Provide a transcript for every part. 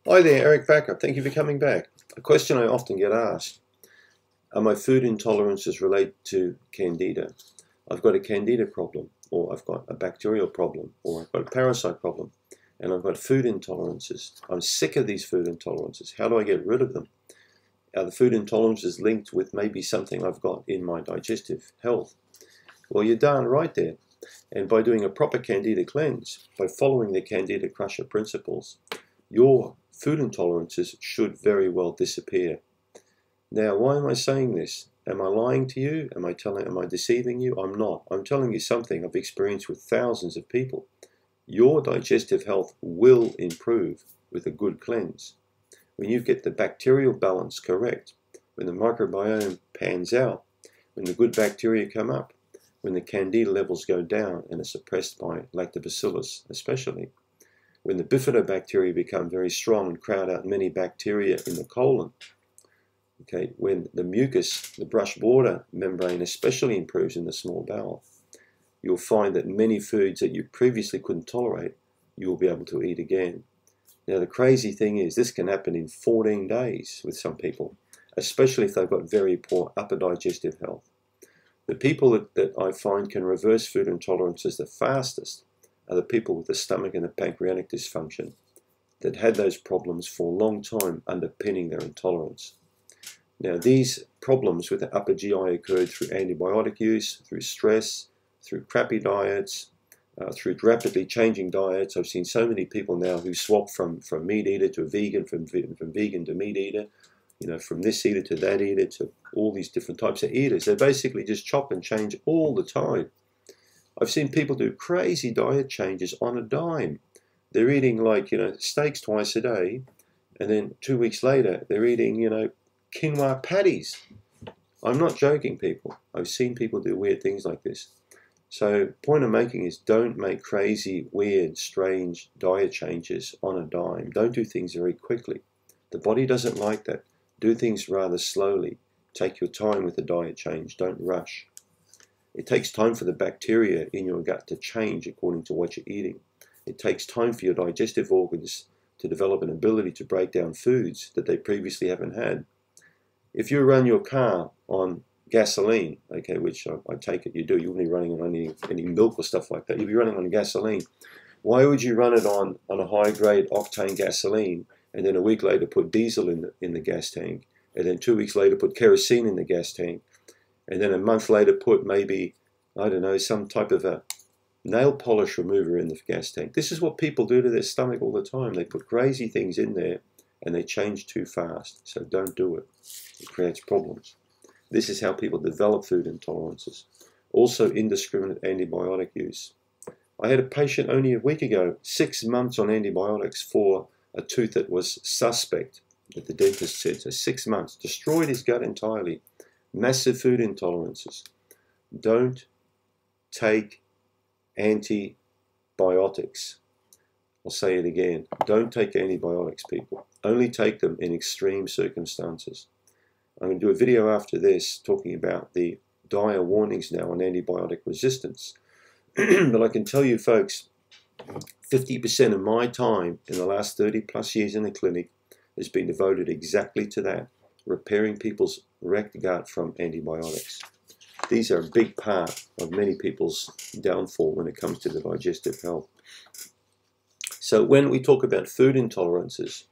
Hi there, Eric Becker. Thank you for coming back. A question I often get asked, are my food intolerances related to Candida? I've got a Candida problem, or I've got a bacterial problem, or I've got a parasite problem, and I've got food intolerances. I'm sick of these food intolerances. How do I get rid of them? Are the food intolerances linked with maybe something I've got in my digestive health? Well, you're darn right there. And by doing a proper Candida cleanse, by following the Candida crusher principles, your food intolerances should very well disappear. Now, why am I saying this? Am I lying to you? Am I deceiving you? I'm not. I'm telling you something I've experienced with thousands of people. Your digestive health will improve with a good cleanse. When you get the bacterial balance correct, when the microbiome pans out, when the good bacteria come up, when the Candida levels go down and are suppressed by lactobacillus especially, when the bifidobacteria become very strong and crowd out many bacteria in the colon, okay, when the mucus, the brush border membrane especially improves in the small bowel, you'll find that many foods that you previously couldn't tolerate, you'll be able to eat again. Now the crazy thing is this can happen in 14 days with some people, especially if they've got very poor upper digestive health. The people that I find can reverse food intolerances the fastest are the people with the stomach and the pancreatic dysfunction that had those problems for a long time underpinning their intolerance. Now these problems with the upper GI occurred through antibiotic use, through stress, through crappy diets, through rapidly changing diets. I've seen so many people now who swap from meat eater to vegan, from vegan to meat eater, from this eater to that eater to all these different types of eaters. They basically just chop and change all the time. I've seen people do crazy diet changes on a dime. They're eating steaks twice a day, and then 2 weeks later they're eating, quinoa patties. I'm not joking, people. I've seen people do weird things like this. So point I'm making is don't make crazy, weird, strange diet changes on a dime. Don't do things very quickly. The body doesn't like that. Do things rather slowly. Take your time with the diet change. Don't rush. It takes time for the bacteria in your gut to change according to what you're eating. It takes time for your digestive organs to develop an ability to break down foods that they previously haven't had. If you run your car on gasoline, okay, which I take it you do, you wouldn't be running on any milk or stuff like that. You'd be running on gasoline. Why would you run it on a high-grade octane gasoline and then a week later put diesel in the gas tank, and then 2 weeks later put kerosene in the gas tank, and then a month later put maybe, I don't know, some type of a nail polish remover in the gas tank? This is what people do to their stomach all the time. They put crazy things in there and they change too fast. So don't do it. It creates problems. This is how people develop food intolerances. Also, indiscriminate antibiotic use. I had a patient only a week ago, 6 months on antibiotics for a tooth that was suspect, that the dentist said. So 6 months, destroyed his gut entirely. Massive food intolerances. Don't take antibiotics. I'll say it again. Don't take antibiotics, people. Only take them in extreme circumstances. I'm going to do a video after this talking about the dire warnings now on antibiotic resistance. But I can tell you, folks, 50% of my time in the last 30 plus years in the clinic has been devoted exactly to that, repairing people's wrecked gut from antibiotics. These are a big part of many people's downfall when it comes to the digestive health. So when we talk about food intolerances,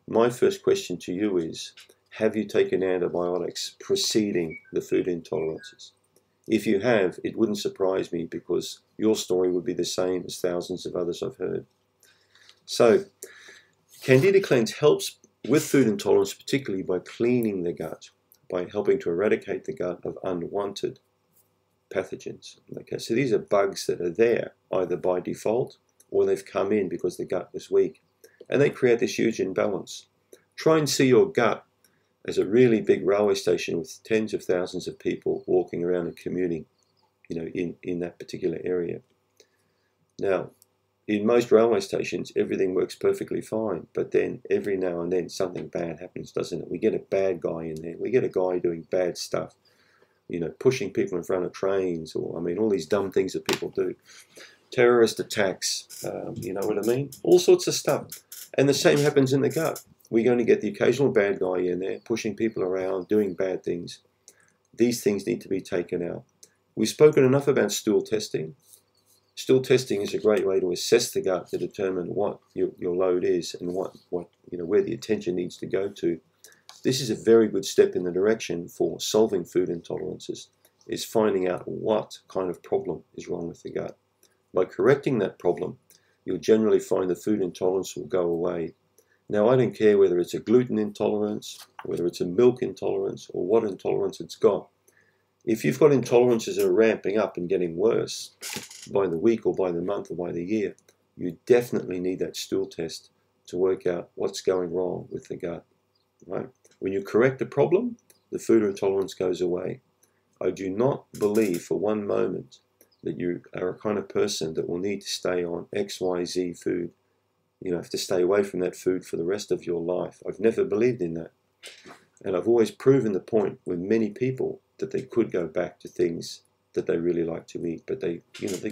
my first question to you is, have you taken antibiotics preceding the food intolerances? If you have, it wouldn't surprise me because your story would be the same as thousands of others I've heard. So Candida Cleanse helps with food intolerance, particularly by cleaning the gut, by helping to eradicate the gut of unwanted pathogens. Okay, so these are bugs that are there either by default or they've come in because the gut was weak, and they create this huge imbalance. Try and see your gut as a really big railway station with tens of thousands of people walking around and commuting, in that particular area. Now, in most railway stations, everything works perfectly fine, but then every now and then something bad happens, doesn't it? We get a bad guy in there. We get a guy doing bad stuff, pushing people in front of trains, or, all these dumb things that people do. Terrorist attacks, you know what I mean? All sorts of stuff. And the same happens in the gut. We're going to get the occasional bad guy in there, pushing people around, doing bad things. These things need to be taken out. We've spoken enough about stool testing. Stool testing is a great way to assess the gut to determine what your load is and where the attention needs to go to. This is a very good step in the direction for solving food intolerances, is finding out what kind of problem is wrong with the gut. By correcting that problem, you'll generally find the food intolerance will go away. Now, I don't care whether it's a gluten intolerance, whether it's a milk intolerance, or what intolerance it's got. If you've got intolerances that are ramping up and getting worse by the week or by the month or by the year, you definitely need that stool test to work out what's going wrong with the gut. Right? When you correct the problem, the food intolerance goes away. I do not believe for one moment that you are a kind of person that will need to stay on XYZ food. You have to stay away from that food for the rest of your life. I've never believed in that. And I've always proven the point with many people that they could go back to things that they really like to eat, but they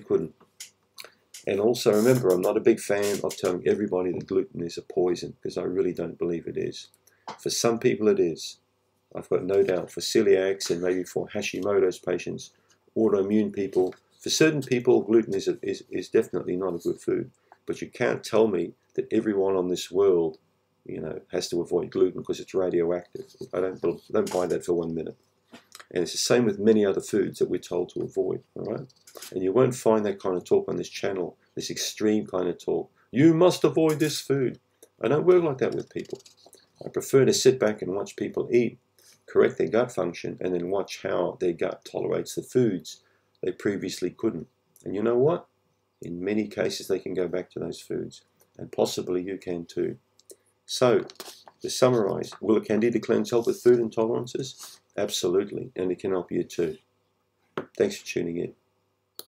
couldn't. And also remember, I'm not a big fan of telling everybody that gluten is a poison, because I really don't believe it is. For some people it is. I've got no doubt for celiacs and maybe for Hashimoto's patients, autoimmune people. For certain people, gluten is definitely not a good food. But you can't tell me that everyone on this world, has to avoid gluten because it's radioactive. I don't buy that for 1 minute. And it's the same with many other foods that we're told to avoid, all right? And you won't find that kind of talk on this channel, this extreme kind of talk. You must avoid this food. I don't work like that with people. I prefer to sit back and watch people eat, correct their gut function, and then watch how their gut tolerates the foods they previously couldn't. And you know what? In many cases, they can go back to those foods, and possibly you can too. So, to summarize, will a Candida cleanse help with food intolerances? Absolutely, and it can help you too. Thanks for tuning in.